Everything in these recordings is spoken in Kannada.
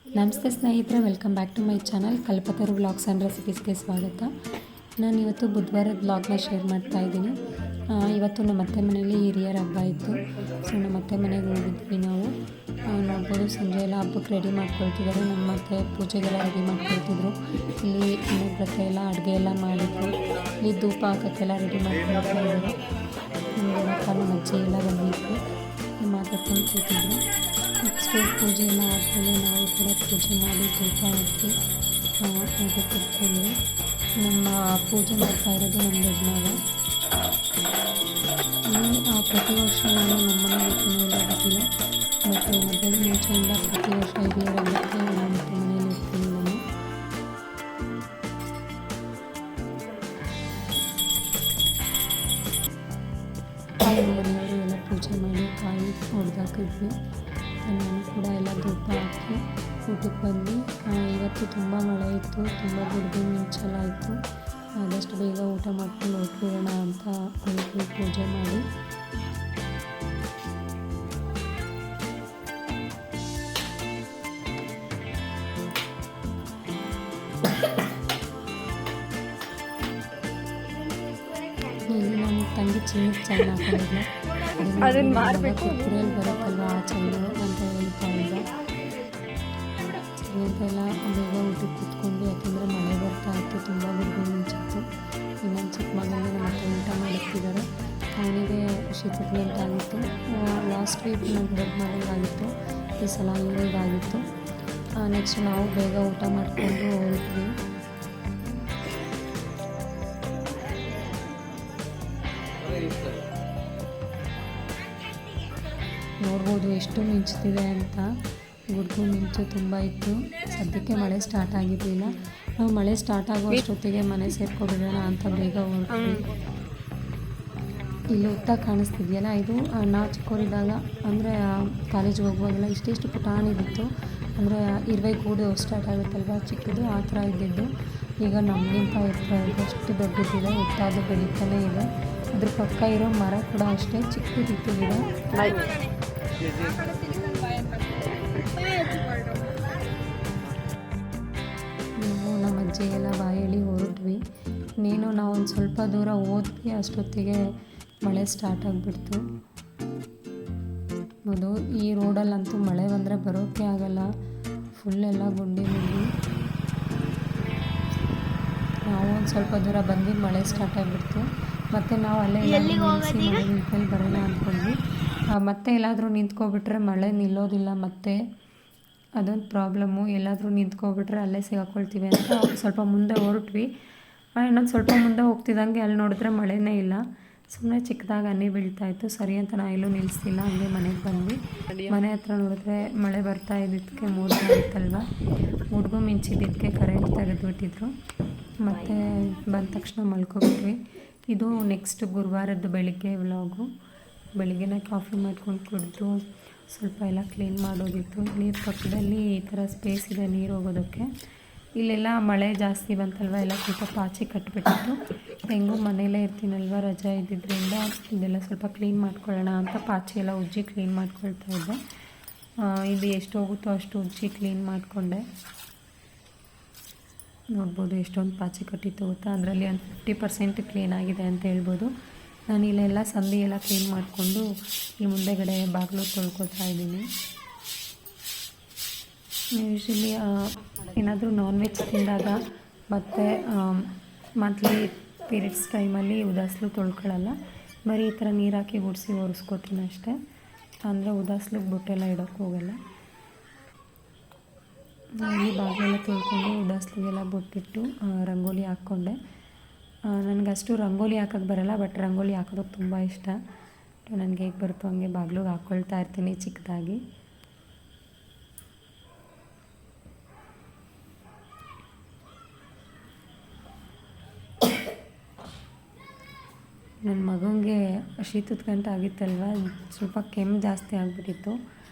ನಮಸ್ತೆ ಸ್ನೇಹಿತರೆ, welcome back to my channel Kalpataru vlogs and ರೆಸಿಪೀಸ್ಗೆ ಸ್ವಾಗತ. ನಾನು ಇವತ್ತು ಬುಧವಾರದ ವ್ಲಾಗ್ನ ಶೇರ್ ಮಾಡ್ತಾ ಇದ್ದೀನಿ. ಇವತ್ತು ನಮ್ಮ ಅತ್ತೆ ಮನೆಯಲ್ಲಿ ಹಿರಿಯರ ಹಬ್ಬ ಇತ್ತು. ಸೊ ನಮ್ಮ ಅತ್ತೆ ಮನೆಗೆ ಹೋಗಿದ್ವಿ ನಾವು. ನೋಡ್ಬೋದು ಸಂಜೆ ಎಲ್ಲ ಹಬ್ಬಕ್ಕೆ ರೆಡಿ ಮಾಡ್ಕೊಳ್ತಿದ್ದಾರೆ. ನಮ್ಮ ಅತ್ತೆ ಪೂಜೆಗೆಲ್ಲ ರೆಡಿ ಮಾಡ್ಕೊಳ್ತಿದ್ರು. ಇಲ್ಲಿ ಇನ್ನೊಬ್ಬರತ್ತೆ ಎಲ್ಲ ಅಡುಗೆ ಎಲ್ಲ ಮಾಡಿದ್ರು. ಇಲ್ಲಿ ಧೂಪ ಹಾಕೋಕ್ಕೆಲ್ಲ ರೆಡಿ ಮಾಡ್ಕೊಳ್ತಾ ಇದ್ದಾರೆ. ನಮ್ಮ ಅಜ್ಜಿ ಎಲ್ಲ ಬಂದಿದ್ರು, ಮಾತಾಡ್ಕೊಂಡು ಕೂತಿದ್ರು. ನೆಕ್ಸ್ಟು ಪೂಜೆ ಎಲ್ಲ ಆದಮೇಲೆ ನಾವು ಕೂಡ ಪೂಜೆ ಮಾಡಿ ಧೂಪ ಹಾಕಿ ಹಾಗೆ ಕೂತ್ಕೊಂಡು ನಮ್ಮ ಪೂಜೆ ಮಾಡ್ತಾ ಇರೋದು ನಮ್ಮ ಯಜಮಾನ. ಪ್ರತಿ ವರ್ಷ ನಾನು ನಮ್ಮನೆ ಮನೆಯಲ್ಲಿ ಹೋಗೋದಿಲ್ಲ, ಬಟ್ ಮಧ್ಯಾಹ್ನ ಮುಂಚೆಯಿಂದ ಪ್ರತಿ ವರ್ಷ ಹಿರಿಯರ ಹಬ್ಬಕ್ಕೆ ನಮ್ಮ ಮನೆಯಲ್ಲಿ ಇರ್ತೀನಿ ನಾನು. ಮನೆಯವರು ಎಲ್ಲ ಪೂಜೆ ಮಾಡಿ ಕಾಯಿ ಹೊಡೆದಾಕಿದ್ವಿ. ನಾನು ಕೂಡ ಎಲ್ಲ ಧೂಪ ಹಾಕಿ ಊಟಕ್ಕೆ ಬಂದು. ಇವತ್ತು ತುಂಬ ಮಳೆ ಇತ್ತು, ತುಂಬ ಗುಡುಗು ಮಿಂಚೆಲ್ಲ ಇತ್ತು. ಆದಷ್ಟು ಬೇಗ ಊಟ ಮಾಡ್ಕೊಂಡು ಹೊರಟೋಗೋಣ ಅಂತ ಹೊರಟು ಪೂಜೆ ಮಾಡಿ. ಇಲ್ಲಿ ನಮ್ಮ ತಂಗಿ ಚಿನ್ನದ ಚೈನ್ ಹಾಕೊಂಡಿದ್ದೆ, ಕುರಿಯಲ್ಲಿ ಬರುತ್ತಲ್ವ ಆ ಚೈನು ಅಂತ ಹೇಳ್ತಾ ಇದ್ದ. ಚಿನ್ನದೆಲ್ಲ ಬೇಗ ಊಟಕ್ಕೆ ಕೂತ್ಕೊಂಡು, ಯಾಕೆಂದರೆ ಮಳೆ ಬರ್ತಾ ಇತ್ತು, ತುಂಬ ಗುಡುಗು ಮಿಂಚಿತ್ತು. ಇನ್ನೊಂದು ಚಿಕ್ಕ ಮಗನಿಗೆ ನಮ್ಮ ಅತ್ತೆ ಊಟ ಮಾಡುತ್ತಿದ್ದಾರೆ. ಅವನಿಗೆ ಶೀತಕ್ಕೆ ಆಗಿತ್ತು. ಲಾಸ್ಟ್ ವೀಕ್ ನಾನು ದೊಡ್ಡ ಮಗನಿಗಾಗಿತ್ತು, ಈ ಸಲ ಇವರಿಗಾಗಿತ್ತು. ನೆಕ್ಸ್ಟ್ ನಾವು ಬೇಗ ಊಟ ಮಾಡಿಕೊಂಡು ಹೊರಟ್ವಿ. ನೋಡ್ಬೋದು ಎಷ್ಟು ಮಿಂಚ್ತಿದೆ ಅಂತ. ಗುಡುಗು ಮಿಂಚು ತುಂಬ ಇತ್ತು. ಸದ್ಯಕ್ಕೆ ಮಳೆ ಸ್ಟಾರ್ಟ್ ಆಗಿರಲಿಲ್ಲ. ನಾವು ಮಳೆ ಸ್ಟಾರ್ಟ್ ಆಗೋ ಅಷ್ಟೊತ್ತಿಗೆ ಮನೆ ಸೇರ್ಕೊಬಿಡೋಣ ಅಂತ ಬೇಗ ಹೊರಟ್ವಿ. ಇಲ್ಲಿ ಉತ್ತ ಕಾಣಿಸ್ತಿದೆಯಲ್ಲ, ಇದು ನಾವು ಚಿಕ್ಕವರಿದ್ದಾಗ ಅಂದರೆ ಕಾಲೇಜಿಗೆ ಹೋಗುವಾಗೆಲ್ಲ ಇಷ್ಟಿಷ್ಟು ಪುಟಾಣಿದಿತ್ತು. ಅಂದರೆ ಇರುವೆ ಗೂಡು ಸ್ಟಾರ್ಟ್ ಆಗುತ್ತಲ್ವ ಚಿಕ್ಕದು, ಆ ಥರ ಇದ್ದಿದ್ದು. ಈಗ ನಮಗಿಂತ ಎಷ್ಟು ದೊಡ್ಡದಿದೆ, ಉತ್ತಾದು ಬೆಳೀತಾನೆ ಇದೆ. ಅದ್ರ ಪಕ್ಕ ಇರೋ ಮರ ಕೂಡ ಅಷ್ಟೇ ಚಿಕ್ಕದಿತ್ತು ಗಿಡ. ನಾವು ನಮ್ಮ ಅಜ್ಜಿಗೆಲ್ಲ ಬಾಯಲ್ಲಿ ಹೊರಟ್ವಿ. ನಾವು ಒಂದು ಸ್ವಲ್ಪ ದೂರ ಹೋದ್ವಿ, ಅಷ್ಟೊತ್ತಿಗೆ ಮಳೆ ಸ್ಟಾರ್ಟ್ ಆಗಿಬಿಡ್ತು. ಅದು ಈ ರೋಡಲ್ಲಂತೂ ಮಳೆ ಬಂದರೆ ಬರೋಕ್ಕೆ ಆಗಲ್ಲ, ಫುಲ್ಲೆಲ್ಲ ಗುಂಡಿ. ನಾವು ಒಂದು ಸ್ವಲ್ಪ ದೂರ ಬಂದು ಮಳೆ ಸ್ಟಾರ್ಟ್ ಆಗಿಬಿಡ್ತು. ಮತ್ತು ನಾವು ಅಲ್ಲೇ ನಿಂತ್ಕೊಂಡು ಬರೋಣ ಅಂದ್ಕೊಂಡ್ವಿ. ಮತ್ತೆ ಎಲ್ಲಾದರೂ ನಿಂತ್ಕೊಬಿಟ್ರೆ ಮಳೆ ನಿಲ್ಲೋದಿಲ್ಲ, ಮತ್ತೆ ಅದೊಂದು ಪ್ರಾಬ್ಲಮ್ಮು. ಎಲ್ಲಾದರೂ ನಿಂತ್ಕೊಬಿಟ್ರೆ ಅಲ್ಲೇ ಸಿಗಾಕೊಳ್ತೀವಿ ಅಂತ ಸ್ವಲ್ಪ ಮುಂದೆ ಹೊರಟ್ವಿ. ಇನ್ನೊಂದು ಸ್ವಲ್ಪ ಮುಂದೆ ಹೋಗ್ತಿದ್ದಂಗೆ ಅಲ್ಲಿ ನೋಡಿದ್ರೆ ಮಳೆನೇ ಇಲ್ಲ. ಸುಮ್ಮನೆ ಚಿಕ್ಕದಾಗಿ ಹನಿ ಬೀಳ್ತಾಯಿತ್ತು. ಸರಿ ಅಂತ ನಾನು ಎಲ್ಲೂ ನಿಲ್ಲಿಸ್ತಿಲ್ಲ, ಹಂಗೆ ಮನೆಗೆ ಬಂದ್ವಿ. ಮನೆ ಹತ್ರ ನೋಡಿದ್ರೆ ಮಳೆ ಬರ್ತಾ ಇದ್ದಿದ್ದಕ್ಕೆ ಮೋಡ ಆಗುತ್ತಲ್ವ, ಗುಡುಗು ಮಿಂಚಿದ್ದಕ್ಕೆ ಕರೆಂಟ್ ತೆಗೆದುಬಿಟ್ಟಿದ್ರು. ಮತ್ತು ಬಂದ ತಕ್ಷಣ ಮಲ್ಕೊಬಿಟ್ವಿ. ಇದು ನೆಕ್ಸ್ಟ್ ಗುರುವಾರದ್ದು ಬೆಳಿಗ್ಗೆ ವ್ಲಾಗು. ಬೆಳಿಗ್ಗೆನೇ ಕಾಫಿ ಮಾಡ್ಕೊಂಡು ಕುಡಿದು ಸ್ವಲ್ಪ ಎಲ್ಲ ಕ್ಲೀನ್ ಮಾಡೋದಿತ್ತು. ನೀರು ಪಕ್ಕದಲ್ಲಿ ಈ ಥರ ಸ್ಪೇಸ್ ಇದೆ ನೀರು ಹೋಗೋದಕ್ಕೆ. ಇಲ್ಲೆಲ್ಲ ಮಳೆ ಜಾಸ್ತಿ ಬಂತಲ್ವ, ಎಲ್ಲ ಸ್ವಲ್ಪ ಪಾಚಿ ಕಟ್ಟಿಬಿಟ್ಟಿತ್ತು. ಹೆಂಗೂ ಮನೆಯಲ್ಲೇ ಇರ್ತೀನಲ್ವ, ರಜೆ ಇದ್ದಿದ್ದರಿಂದ ಇದೆಲ್ಲ ಸ್ವಲ್ಪ ಕ್ಲೀನ್ ಮಾಡ್ಕೊಳ್ಳೋಣ ಅಂತ ಪಾಚಿ ಎಲ್ಲ ಉಜ್ಜಿ ಕ್ಲೀನ್ ಮಾಡ್ಕೊಳ್ತಾ ಇದ್ದೆ. ಇದು ಎಷ್ಟು ಹೋಗುತ್ತೋ ಅಷ್ಟು ಉಜ್ಜಿ ಕ್ಲೀನ್ ಮಾಡಿಕೊಂಡೆ. ನೋಡ್ಬೋದು ಎಷ್ಟೊಂದು ಪಾಚಿ ಕಟ್ಟಿತ್ತು ಗೊತ್ತಾ. ಅದರಲ್ಲಿ ಒಂದು 50% ಕ್ಲೀನ್ ಆಗಿದೆ ಅಂತ ಹೇಳ್ಬೋದು. ನಾನು ಇಲ್ಲೆಲ್ಲ ಸಂದಿ ಎಲ್ಲ ಕ್ಲೀನ್ ಮಾಡಿಕೊಂಡು ಈ ಮುಂದೆಗಡೆ ಬಾಗಿಲು ತೊಳ್ಕೊತಾ ಇದ್ದೀನಿ. ಯೂಶ್ವಲಿ ಏನಾದರೂ ನಾನ್ ವೆಜ್ ತಿಂದಾಗ ಮತ್ತು ಮಂತ್ಲಿ ಪೀರಿಯಡ್ಸ್ ಟೈಮಲ್ಲಿ ಉದಾಸ್ಲು ತೊಳ್ಕೊಳ್ಳಲ್ಲ, ಬರೀ ಈ ಥರ ನೀರು ಹಾಕಿ ಗುಡಿಸಿ ಒರೆಸ್ಕೋತೀನಿ ಅಷ್ಟೇ. ಅಂದರೆ ಉದಾಸ್ಲಿಗೆ ಬೊಟ್ಟೆಲ್ಲ ಇಡೋಕ್ಕೆ ಹೋಗಲ್ಲ. ಇಲ್ಲಿ ಬಾಗಿಲೆಲ್ಲ ತೊಳ್ಕೊಂಡು ಉದಾಸ್ಲಿಗೆಲ್ಲ ಬೊಟ್ಟಿಟ್ಟು ರಂಗೋಲಿ ಹಾಕ್ಕೊಂಡೆ. ನನಗಷ್ಟು ರಂಗೋಲಿ ಹಾಕೋಕ್ಕೆ ಬರಲ್ಲ, ಬಟ್ ರಂಗೋಲಿ ಹಾಕೋದಕ್ಕೆ ತುಂಬ ಇಷ್ಟ. ನನಗೆ ಹೇಗೆ ಬರುತ್ತೋ ಹಂಗೆ ಬಾಗಿಲಿಗೆ ಹಾಕ್ಕೊಳ್ತಾ ಇರ್ತೀನಿ ಚಿಕ್ಕದಾಗಿ. ನನ್ನ ಮಗನಿಗೆ ಶೀತದ ಗಂಟು ಆಗಿತ್ತಲ್ವ, ಸ್ವಲ್ಪ ಕೆಮ್ಮು ಜಾಸ್ತಿ ಆಗಿಬಿಟ್ಟಿತ್ತು.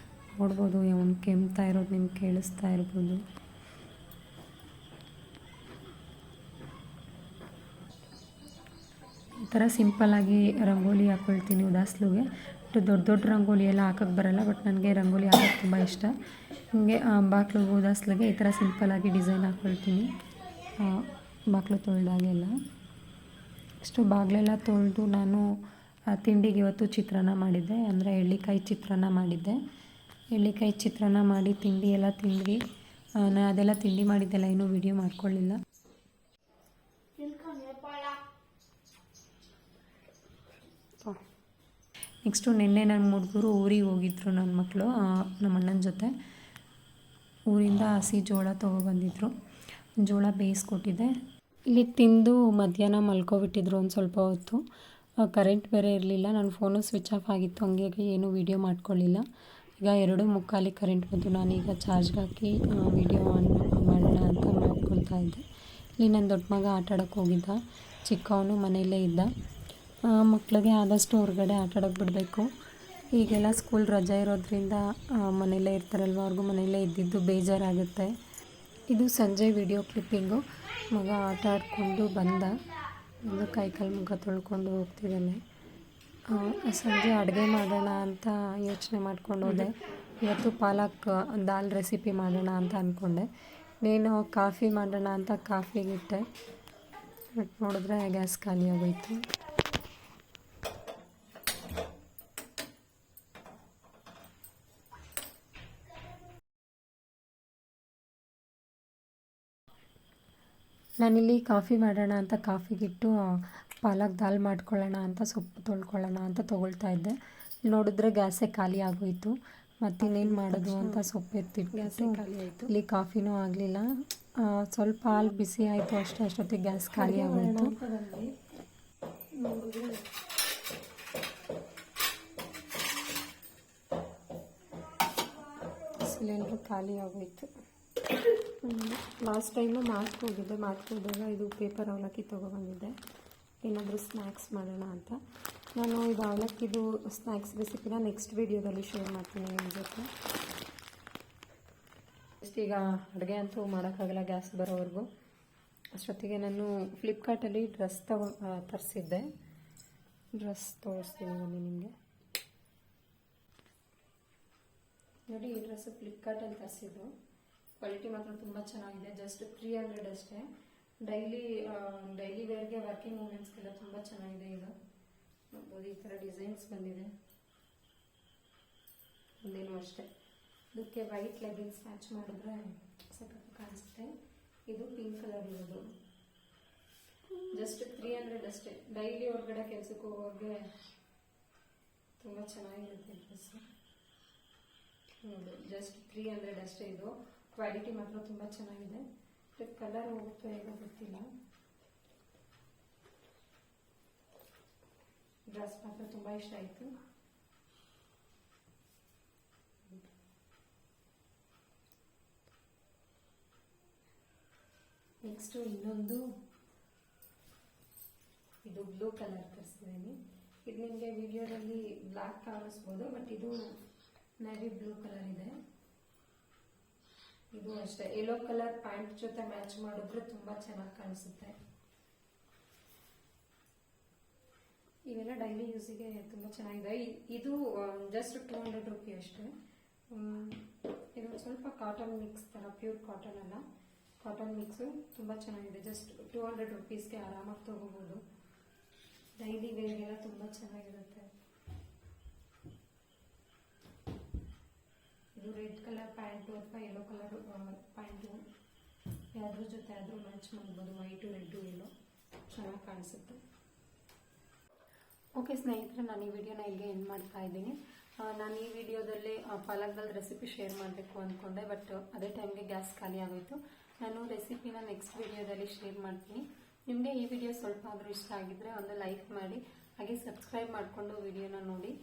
ನೋಡ್ಬೋದು ಅವನು ಕೆಮ್ತಾ ಇರೋದು ನಿಮ್ಗೆ ಕೇಳಿಸ್ತಾ ಇರ್ಬೋದು. ಈ ಥರ ಸಿಂಪಲ್ಲಾಗಿ ರಂಗೋಲಿ ಹಾಕ್ಕೊಳ್ತೀನಿ ಉದಾಸ್ಲಿಗೆ. ದೊಡ್ಡ ರಂಗೋಲಿ ಎಲ್ಲ ಹಾಕೋಕ್ಕೆ ಬರಲ್ಲ, ಬಟ್ ನನಗೆ ರಂಗೋಲಿ ಹಾಕೋಕ್ಕೆ ತುಂಬ ಇಷ್ಟ. ಹೀಗೆ ಬಾಗಿಲು ಗೋದಾಸ್ಲಿಗೆ ಈ ಥರ ಸಿಂಪಲ್ಲಾಗಿ ಡಿಸೈನ್ ಹಾಕ್ಕೊಳ್ತೀನಿ. ಬಾಗಿಲು ತೊಳೆದಾಗೆಲ್ಲ ಇಷ್ಟು ಬಾಗಿಲೆಲ್ಲ ತೊಳೆದು ನಾನು ತಿಂಡಿಗೆ ಇವತ್ತು ಚಿತ್ರಾನ್ನ ಮಾಡಿದ್ದೆ, ಅಂದರೆ ಎಳ್ಳಿಕಾಯಿ ಚಿತ್ರಾನ್ನ ಮಾಡಿದ್ದೆ. ಎಳ್ಳಿಕಾಯಿ ಚಿತ್ರಾನ್ನ ಮಾಡಿ ತಿಂಡಿ ಎಲ್ಲ ತಿಂದ್ವಿ. ನಾನು ಅದೆಲ್ಲ ತಿಂಡಿ ಮಾಡಿದ್ದೆಲ್ಲ ಏನೂ ವಿಡಿಯೋ ಮಾಡ್ಕೊಳ್ಳಿಲ್ಲ. ನೆಕ್ಸ್ಟು ನಿನ್ನೆ ನನ್ನ ಹುಡುಗರು ಊರಿಗೆ ಹೋಗಿದ್ರು, ನನ್ನ ಮಕ್ಕಳು ನಮ್ಮ ಅಣ್ಣನ ಜೊತೆ. ಊರಿಂದ ಹಸಿ ಜೋಳ ತೊಗೊಬಂದಿದ್ರು, ಜೋಳ ಬೇಯಿಸ್ಕೊಟ್ಟಿದ್ದೆ. ಇಲ್ಲಿ ತಿಂದು ಮಧ್ಯಾಹ್ನ ಮಲ್ಕೊಬಿಟ್ಟಿದ್ರು ಒಂದು ಸ್ವಲ್ಪ ಹೊತ್ತು. ಕರೆಂಟ್ ಬೇರೆ ಇರಲಿಲ್ಲ, ನನ್ನ ಫೋನು ಸ್ವಿಚ್ ಆಫ್ ಆಗಿತ್ತು, ಹಂಗಾಗಿ ಏನೂ ವೀಡಿಯೋ ಮಾಡ್ಕೊಳ್ಳಿಲ್ಲ. ಈಗ 2:45 ಕರೆಂಟ್ ಬಂತು. ನಾನೀಗ ಚಾರ್ಜ್ಗೆ ಹಾಕಿ ವೀಡಿಯೋ ಆನ್ ಮಾಡೋಣ ಅಂತ ಮಾಡ್ಕೊಳ್ತಾ ಇದ್ದೆ. ಇಲ್ಲಿ ನನ್ನ ದೊಡ್ಡ ಮಗ ಆಟ ಆಡೋಕ್ಕೆ ಹೋಗಿದ್ದ, ಚಿಕ್ಕವನು ಮನೆಯಲ್ಲೇ ಇದ್ದ. ಮಕ್ಕಳಿಗೆ ಆದಷ್ಟು ಹೊರಗಡೆ ಆಟ ಆಡೋಕ್ಕೆ ಬಿಡಬೇಕು. ಈಗೆಲ್ಲ ಸ್ಕೂಲ್ ರಜೆ ಇರೋದ್ರಿಂದ ಮನೆಯಲ್ಲೇ ಇರ್ತಾರಲ್ವ, ಅವ್ರಿಗೂ ಮನೆಯಲ್ಲೇ ಇದ್ದಿದ್ದು ಬೇಜಾರಾಗುತ್ತೆ. ಇದು ಸಂಜೆ ವಿಡಿಯೋ ಕ್ಲಿಪ್ಪಿಂಗು. ಮಗ ಆಟ ಆಡಿಕೊಂಡು ಬಂದ, ಒಂದು ಕೈಕಾಲು ಮುಖ ತೊಳ್ಕೊಂಡು ಹೋಗ್ತಿದ್ದಾನೆ. ಸಂಜೆ ಅಡುಗೆ ಮಾಡೋಣ ಅಂತ ಯೋಚನೆ ಮಾಡ್ಕೊಂಡು ಹೋದೆ. ಇವತ್ತು ಪಾಲಕ್ ದಾಲ್ ರೆಸಿಪಿ ಮಾಡೋಣ ಅಂತ ಅಂದ್ಕೊಂಡೆ. నేను ಕಾಫಿ ಮಾಡೋಣ ಅಂತ ಕಾಫಿಗಿಟ್ಟೆ, ಬಟ್ ನೋಡಿದ್ರೆ ಗ್ಯಾಸ್ ಖಾಲಿ ಆಗೋಯ್ತು. ನಾನಿಲ್ಲಿ ಕಾಫಿ ಮಾಡೋಣ ಅಂತ ಕಾಫಿಗಿಟ್ಟು ಪಾಲಕ್ ದಾಲ್ ಮಾಡ್ಕೊಳ್ಳೋಣ ಅಂತ ಸೊಪ್ಪು ತೊಳ್ಕೊಳ್ಳೋಣ ಅಂತ ತೊಗೊಳ್ತಾ ಇದ್ದೆ. ನೋಡಿದ್ರೆ ಗ್ಯಾಸೇ ಖಾಲಿ ಆಗೋಯಿತು. ಮತ್ತಿನ್ನೇನು ಮಾಡೋದು ಅಂತ ಸೊಪ್ಪು ಎತ್ತಿಟ್ಟು ಖಾಲಿ ಆಯಿತು. ಇಲ್ಲಿ ಕಾಫಿನೂ ಆಗಲಿಲ್ಲ. ಸ್ವಲ್ಪ ಹಾಲು ಬಿಸಿ ಆಯಿತು ಅಷ್ಟೇ, ಅಷ್ಟೊತ್ತಿಗೆ ಗ್ಯಾಸ್ ಖಾಲಿ ಆಗೋಯಿತು. ಸಿಲಿಂಡ್ರು ಖಾಲಿ ಆಗೋಯಿತು. ಲಾಸ್ಟ್ ಟೈಮು ಮಾರ್ಟ್ಗೆ ಹೋಗಿದ್ದೆ. ಮಾರ್ಟ್ಗೆ ಹೋದಾಗ ಇದು ಪೇಪರ್ ಅವಲಕ್ಕಿ ತೊಗೊಬಂದಿದ್ದೆ, ಏನಾದರೂ ಸ್ನ್ಯಾಕ್ಸ್ ಮಾಡೋಣ ಅಂತ. ನಾನು ಇದು ಅವಲಕ್ಕಿದು ಸ್ನ್ಯಾಕ್ಸ್ ರೆಸಿಪಿನ ನೆಕ್ಸ್ಟ್ ವೀಡಿಯೋದಲ್ಲಿ ಶೇರ್ ಮಾಡ್ತೀನಿ ನಿಮ್ಮ ಜೊತೆ. ಈಗ ಅಡುಗೆ ಅಂತೂ ಮಾಡೋಕ್ಕಾಗಲ್ಲ ಗ್ಯಾಸ್ ಬರೋವರೆಗೂ. ಅಷ್ಟೊತ್ತಿಗೆ ನಾನು ಫ್ಲಿಪ್ಕಾರ್ಟಲ್ಲಿ ಡ್ರೆಸ್ ತರಿಸಿದ್ದೆ. ಡ್ರೆಸ್ ತೋರಿಸ್ತೀನಿ ಬನ್ನಿ ನಿಮಗೆ. ನೋಡಿ, ಈ ಡ್ರೆಸ್ಸು ಫ್ಲಿಪ್ಕಾರ್ಟಲ್ಲಿ ತರಿಸಿದ್ದು. ಕ್ವಾಲಿಟಿ ಮಾತ್ರ ತುಂಬ ಚೆನ್ನಾಗಿದೆ. ಜಸ್ಟ್ 300 ಅಷ್ಟೇ. ಡೈಲಿ ವೇರ್ಗೆ, ವರ್ಕಿಂಗ್ ವುಮೆನ್ಸ್ಗೆಲ್ಲ ತುಂಬ ಚೆನ್ನಾಗಿದೆ. ಇದು ನೋಡ್ಬೋದು, ಈ ಥರ ಡಿಸೈನ್ಸ್ ಬಂದಿದೆ. ಒಂದೇನು ಅಷ್ಟೇ. ಇದಕ್ಕೆ ವೈಟ್ ಲೆಗಿನ್ಸ್ ಮ್ಯಾಚ್ ಮಾಡಿದ್ರೆ ಸಖತ್ತು ಕಾಣಿಸುತ್ತೆ. ಇದು ಪಿಂಕ್ ಕಲರ್ ಇರೋದು. ಜಸ್ಟ್ 300 ಅಷ್ಟೇ. ಡೈಲಿ ಹೊರಗಡೆ ಕೆಲಸಕ್ಕೆ ಹೋಗೋರಿಗೆ ತುಂಬ ಚೆನ್ನಾಗಿರುತ್ತೆ ಡ್ರೆಸ್ಸು. ಹೌದು, ಜಸ್ಟ್ 300 ಅಷ್ಟೇ. ಇದು ಕ್ವಾಲಿಟಿ ಮಾತ್ರ ತುಂಬ ಚೆನ್ನಾಗಿದೆ. ಕಲರ್ ಹೋಗುತ್ತೋ ಏನೋ ಗೊತ್ತಿಲ್ಲ. ಡ್ರೆಸ್ ಮಾತ್ರ ತುಂಬ ಇಷ್ಟ ಆಯಿತು. ನೆಕ್ಸ್ಟು ಇನ್ನೊಂದು, ಇದು ಬ್ಲೂ ಕಲರ್ ತರಿಸಿದ್ದೀನಿ. ಇದು ನಿಮಗೆ ವಿಡಿಯೋದಲ್ಲಿ ಬ್ಲ್ಯಾಕ್ ಕಾಣಿಸ್ಬೋದು, ಬಟ್ ಇದು ನೇವಿ ಬ್ಲೂ ಕಲರ್ ಇದೆ. ಇದು ಅಷ್ಟೇ. ಯೆಲ್ಲೋ ಕಲರ್ ಪ್ಯಾಂಟ್ ಜೊತೆ ಮ್ಯಾಚ್ ಮಾಡಿದ್ರೆ ತುಂಬ ಚೆನ್ನಾಗಿ ಕಾಣಿಸುತ್ತೆ. ಇವೆಲ್ಲ ಡೈಲಿ ಯೂಸಿಗೆ ತುಂಬ ಚೆನ್ನಾಗಿದೆ. ಇದು ಜಸ್ಟ್ 200 ರೂಪಿ ಅಷ್ಟೇ. ಇದು ಸ್ವಲ್ಪ ಕಾಟನ್ ಮಿಕ್ಸ್ ಥರ, ಪ್ಯೂರ್ ಕಾಟನ್ ಅಲ್ಲ, ಕಾಟನ್ ಮಿಕ್ಸು. ತುಂಬ ಚೆನ್ನಾಗಿದೆ. ಜಸ್ಟ್ 200 ರೂಪೀಸ್ಗೆ ಆರಾಮಾಗಿ ತೊಗೋಬೋದು. ಡೈಲಿ ವೇರ್ಗೆಲ್ಲ ತುಂಬ ಚೆನ್ನಾಗಿರುತ್ತೆ. ಇದು ರೆಡ್ ಕಲರ್ ಪ್ಯಾಂಟು ಅಥವಾ ಯೆಲ್ಲೋ ಕಲರ್ ಪ್ಯಾಂಟು, ಯಾವ್ದ್ರ ಜೊತೆ ಆದರೂ ಮ್ಯಾಚ್ ಮಾಡ್ಬೋದು. ವೈಟು, ರೆಡ್ಡು, ಯೆಲ್ಲೋ ಚೆನ್ನಾಗಿ ಕಾಣಿಸುತ್ತೆ. ಓಕೆ ಸ್ನೇಹಿತರೆ, ನಾನು ಈ ವಿಡಿಯೋನ ಇಲ್ಲಿಗೆ ಎಂಡ್ ಮಾಡ್ತಾ ಇದ್ದೀನಿ. ನಾನು ಈ ವಿಡಿಯೋದಲ್ಲಿ ಪಾಲಕ್ ದಾಲ್ ರೆಸಿಪಿ ಶೇರ್ ಮಾಡಬೇಕು ಅಂದ್ಕೊಂಡೆ, ಬಟ್ ಅದೇ ಟೈಮ್ಗೆ ಗ್ಯಾಸ್ ಖಾಲಿ ಆಗೋಯಿತು. ನಾನು ರೆಸಿಪಿನ ನೆಕ್ಸ್ಟ್ ವಿಡಿಯೋದಲ್ಲಿ ಶೇರ್ ಮಾಡ್ತೀನಿ. ನಿಮಗೆ ಈ ವಿಡಿಯೋ ಸ್ವಲ್ಪ ಆದರೂ ಇಷ್ಟ ಆಗಿದ್ದರೆ ಒಂದು ಲೈಕ್ ಮಾಡಿ, ಹಾಗೆ ಸಬ್ಸ್ಕ್ರೈಬ್ ಮಾಡಿಕೊಂಡು ವಿಡಿಯೋನ ನೋಡಿ.